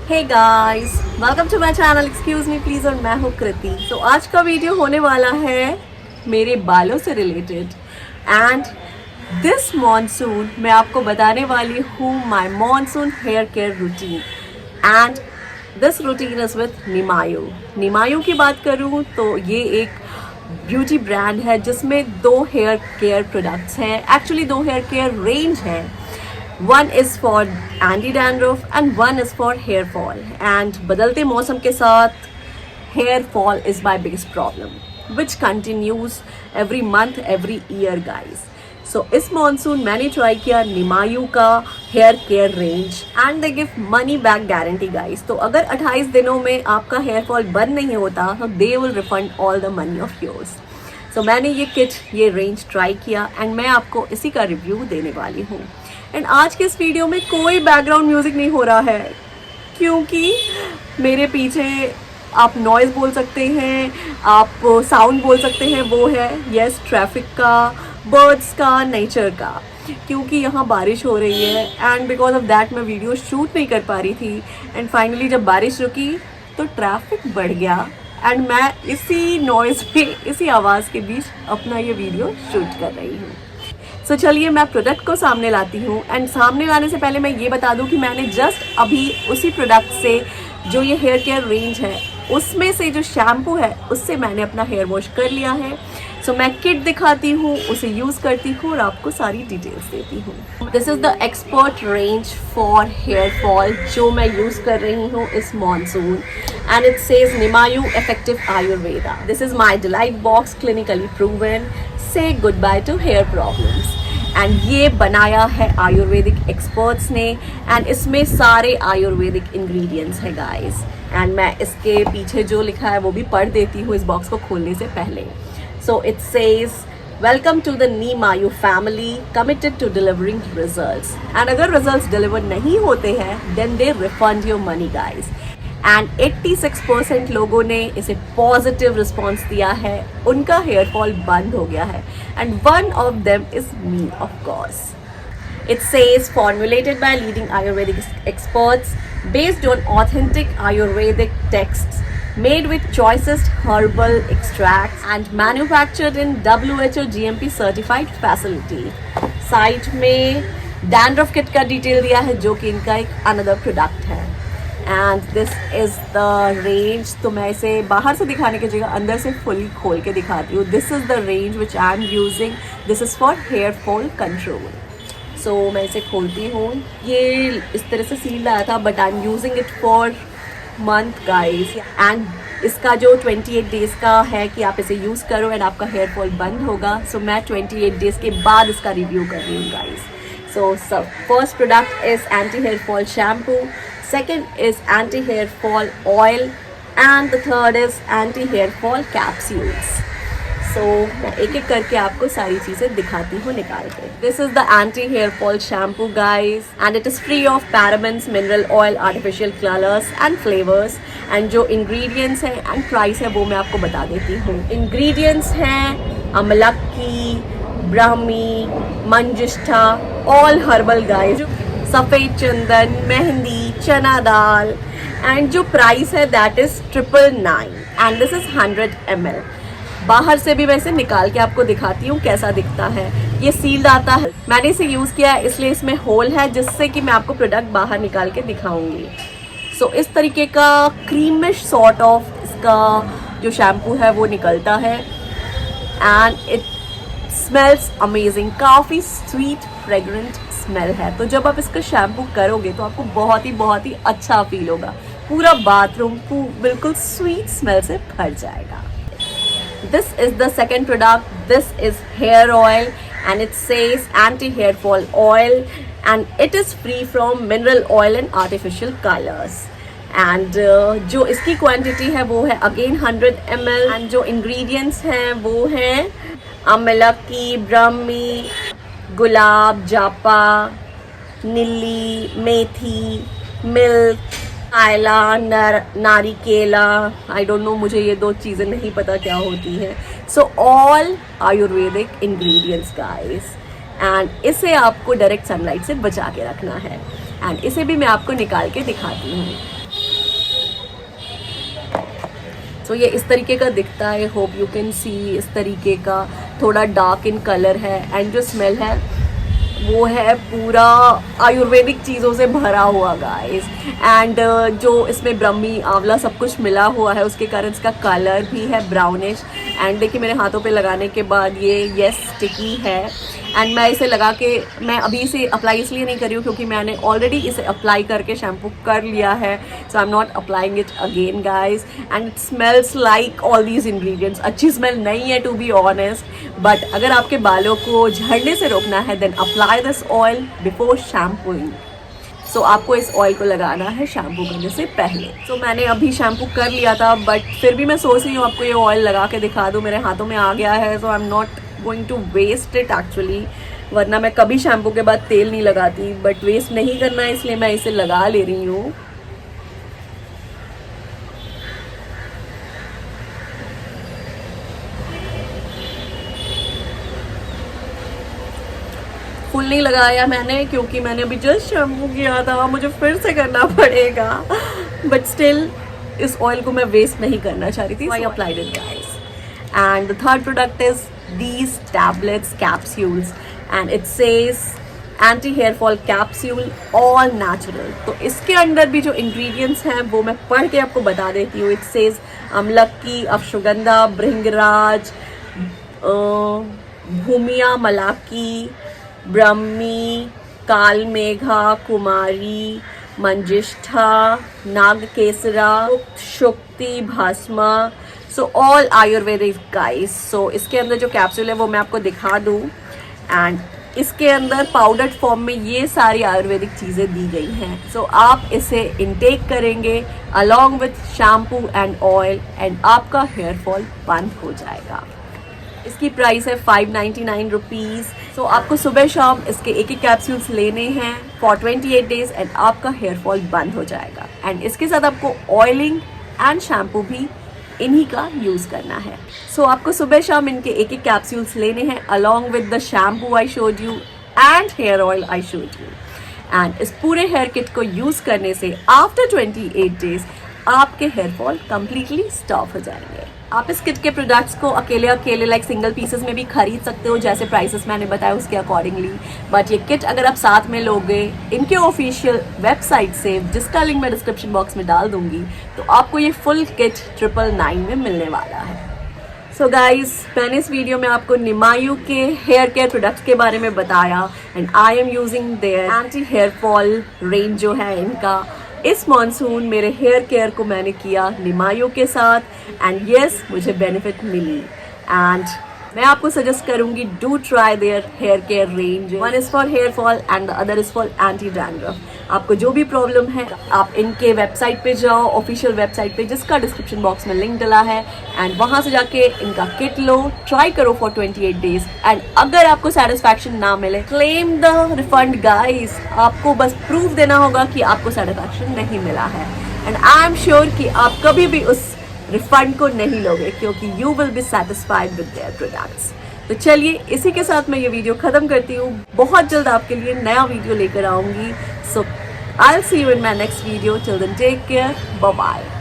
Hey guys, welcome to my channel excuse me please. और मैं हूँ कृति। तो आज का वीडियो होने वाला है मेरे बालों से रिलेटेड। एंड दिस मॉनसून मैं आपको बताने वाली हूँ my monsoon hair care routine. And this routine is with Nimayo. Nimayo की बात करूँ तो ये एक ब्यूटी ब्रांड है जिसमें 2 हेयर केयर प्रोडक्ट्स हैं। एक्चुअली 2 हेयर केयर रेंज है। One is for anti-dandruff and one is for hair fall. And बदलते मौसम के साथ hair fall is my biggest problem, which continues every month, every year, guys. So इस monsoon मैंने try किया निमायू का hair care range and they give money back guarantee, guys. तो अगर 28 दिनों में आपका hair fall बंद नहीं होता तो they will refund all the money of yours. So मैंने ये किट, ये रेंज ट्राई किया एंड मैं आपको इसी का रिव्यू देने वाली हूँ। एंड आज के इस वीडियो में कोई बैकग्राउंड म्यूजिक नहीं हो रहा है क्योंकि मेरे पीछे आप नॉइज़ बोल सकते हैं, आप साउंड बोल सकते हैं, वो है यस ट्रैफिक का, बर्ड्स का, नेचर का, क्योंकि यहाँ बारिश हो रही है। एंड बिकॉज ऑफ दैट मैं वीडियो शूट नहीं कर पा रही थी। एंड फाइनली जब बारिश रुकी तो ट्रैफिक बढ़ गया एंड मैं इसी नॉइज़ में, इसी आवाज़ के बीच अपना ये वीडियो शूट कर रही हूँ। सो चलिए मैं प्रोडक्ट को सामने लाती हूँ। एंड सामने लाने से पहले मैं ये बता दूँ कि मैंने जस्ट अभी उसी प्रोडक्ट से, जो ये हेयर केयर रेंज है उसमें से जो शैम्पू है उससे मैंने अपना हेयर वॉश कर लिया है। सो मैं किट दिखाती हूँ, उसे यूज़ करती हूँ और आपको सारी डिटेल्स देती हूँ। This is the expert range for hair fall जो मैं यूज़ कर रही हूँ इस monsoon. And it says Nimayo effective Ayurveda. This is my delight box, clinically proven, say good bye to hair problems. And ये बनाया है आयुर्वेदिक एक्सपर्ट्स ने एंड इसमें सारे आयुर्वेदिक इंग्रेडिएंट्स हैं गाइस। एंड मैं इसके पीछे जो लिखा है वो भी पढ़ देती हूँ इस बॉक्स को खोलने से पहले। So it says welcome to the Nimayo family, committed to delivering results. And अगर रिजल्ट्स डिलीवर नहीं होते हैं then they refund your money guys. And 86% लोगों ने इसे पॉजिटिव रिस्पॉन्स दिया है, उनका हेयर फॉल बंद हो गया है। And one of them is me of course. It says formulated by leading Ayurvedic experts, based on authentic Ayurvedic texts, made with choicest herbal extracts and manufactured in WHO GMP certified facility. Side में dandruff kit का detail दिया है जो कि इनका एक another product है। And this is the range. तो मैं इसे बाहर से दिखाने की जगह अंदर से फुली खोल के दिखाती हूँ। This is the range which I am using. This is for hair fall control. So मैं इसे खोलती हूँ। ये इस तरह से सील आया था but I am using it for month guys. And इसका जो 28 डेज़ का है कि आप इसे यूज़ करो एंड आपका हेयर फॉल बंद होगा। सो मैं 28 डेज़ के बाद इसका रिव्यू कर रही हूँ guys. So first product is anti hair fall shampoo, second is anti hair fall oil and the third is anti hair fall capsules. So मैं एक एक करके आपको सारी चीज़ें दिखाती हूँ निकाल के। This is the anti hair fall shampoo guys and it is free of parabens, mineral oil, artificial colors and flavors. and जो ingredients हैं and price है वो मैं आपको बता देती हूँ। Ingredients हैं अमलक्की, Brahmi, manjistha, all herbal guys, सफ़ेद चंदन, मेहंदी, चना दाल। एंड जो प्राइस है that is 999 and this is 100 ml। बाहर से भी मैं इसे निकाल के आपको दिखाती हूँ कैसा दिखता है। ये सील्ड आता है। मैंने इसे यूज़ किया है इसलिए इसमें होल है जिससे कि मैं आपको प्रोडक्ट बाहर निकाल के दिखाऊंगी। सो इस तरीके का क्रीमिश सॉर्ट ऑफ इसका जो शैम्पू है वो निकलता है एंड इट स्मेल्स अमेजिंग। काफ़ी स्वीट फ्रेगरेंट स्मेल है। तो जब आप इसका शैम्पू करोगे तो आपको बहुत ही अच्छा फील होगा। पूरा बाथरूम बिल्कुल स्वीट स्मेल से भर जाएगा। This is the second product. This is hair oil and it says anti hair fall oil and it is free from mineral oil and artificial colours. And जो इसकी quantity है वो है again 100 ml। And जो ingredients हैं वो हैं अमलक्की, ब्राह्मी, गुलाब, जापा, नीली, मेथी, मिल्क, आयला, नारिकेला। आई डोंट नो, मुझे ये 2 चीज़ें नहीं पता क्या होती हैं। सो all Ayurvedic ingredients guys. And इसे आपको डायरेक्ट सनलाइट से बचा के रखना है एंड इसे भी मैं आपको निकाल के दिखाती हूँ। सो ये इस तरीके का दिखता है, होप यू कैन सी, इस तरीके का थोड़ा डार्क इन कलर है। एंड जो स्मेल है वो है पूरा आयुर्वेदिक चीज़ों से भरा हुआ गाइस। एंड जो इसमें ब्रह्मी आंवला सब कुछ मिला हुआ है उसके कारण इसका कलर भी है ब्राउनिश। एंड देखिए मेरे हाथों पे लगाने के बाद ये यस स्टिकी है। एंड मैं इसे लगा के, मैं अभी इसे अप्लाई इसलिए नहीं कर रही हूँ क्योंकि मैंने ऑलरेडी इसे अप्लाई करके शैम्पू कर लिया है। So I am not applying it again guys. And it smells like all these ingredients. अच्छी स्मेल नहीं है टू बी ऑनेस्ट, बट अगर आपके बालों को झड़ने से रोकना है then apply this oil before shampooing. So आपको इस ऑयल को लगाना है शैम्पू करने से पहले। सो मैंने अभी शैम्पू कर लिया था, बट फिर भी मैं सोच रही हूँ आपको ये ऑयल लगा के दिखा दूँ। मेरे हाथों में आ गया है, so I am not going to waste it actually, वरना मैं कभी शैम्पू के बाद तेल नहीं लगाती, बट वेस्ट नहीं करना है इसलिए मैं इसे लगा ले रही हूँ। फुल नहीं लगाया मैंने क्योंकि मैंने अभी जस्ट शैम्पू किया था, मुझे फिर से करना पड़ेगा, बट स्टिल इस ऑयल को मैं वेस्ट नहीं करना चाह रही थी। I applied it guys. And the third product is these tablets capsules and it says anti hair fall capsule all natural। तो इसके अंदर भी जो ingredients हैं वो मैं पढ़ के आपको बता देती हूँ। It says अमलक्की, अश्वगंधा, भृंगराज, भूमिया मलाकी, ब्रह्मी, कालमेघा, कुमारी, मंजिष्ठा, नागकेसरा, शुक्ति, भस्मा। So all Ayurvedic guys. So इसके अंदर जो कैप्सूल है वो मैं आपको दिखा दूँ। एंड इसके अंदर पाउडर्ड फॉर्म में ये सारी आयुर्वेदिक चीज़ें दी गई हैं। सो आप इसे इनटेक करेंगे along with shampoo and oil and आपका हेयर फॉल बंद हो जाएगा। इसकी प्राइस है 599 रुपीज़। सो आपको सुबह शाम इसके एक एक कैप्सूल्स लेने हैं फॉर 28 डेज एंड आपका हेयर फॉल बंद हो जाएगा। एंड इसके साथ आपको ऑयलिंग एंड शैम्पू भी इन्हीं का यूज़ करना है। सो आपको सुबह शाम इनके एक एक कैप्सूल्स लेने हैं along with the shampoo I showed you and hair oil I showed you. And इस पूरे हेयर किट को यूज़ करने से आफ्टर 28 डेज आपके हेयर फॉल कम्प्लीटली स्टॉप हो जाएंगे। आप इस किट के प्रोडक्ट्स को अकेले अकेले लाइक सिंगल पीसेस में भी खरीद सकते हो जैसे प्राइसेस मैंने बताया उसके अकॉर्डिंगली। बट ये किट अगर आप साथ में लोगे इनके ऑफिशियल वेबसाइट से, जिसका लिंक मैं डिस्क्रिप्शन बॉक्स में डाल दूंगी, तो आपको ये फुल किट 999 में मिलने वाला है। सो गाइज, मैंने इस वीडियो में आपको निमायू के हेयर केयर प्रोडक्ट्स के बारे में बताया and I am using their anti hair fall range जो है इनका। इस मॉनसून मेरे हेयर केयर को मैंने किया निमायू के साथ एंड यस मुझे बेनिफिट मिली। एंड मैं आपको सजेस्ट करूंगी do try their hair care range. One is for hair fall and the other is for anti dandruff. आपको जो भी प्रॉब्लम है आप इनके वेबसाइट पे जाओ, ऑफिशियल वेबसाइट पे जिसका डिस्क्रिप्शन बॉक्स में लिंक डला है, एंड वहां से जाके इनका किट लो, ट्राई करो फॉर 28 डेज। एंड अगर आपको सेटिस्फैक्शन ना मिले क्लेम द रिफंड गाइस। आपको बस प्रूफ देना होगा कि आपको सेटिस्फैक्शन नहीं मिला है एंड आई एम श्योर कि आप कभी भी उस रिफंड को नहीं लोगे क्योंकि you will be satisfied with their products. तो चलिए इसी के साथ मैं ये वीडियो खत्म करती हूँ। बहुत जल्द आपके लिए नया वीडियो लेकर आऊंगी। So I will see you in my next video. Till then take care, bye bye.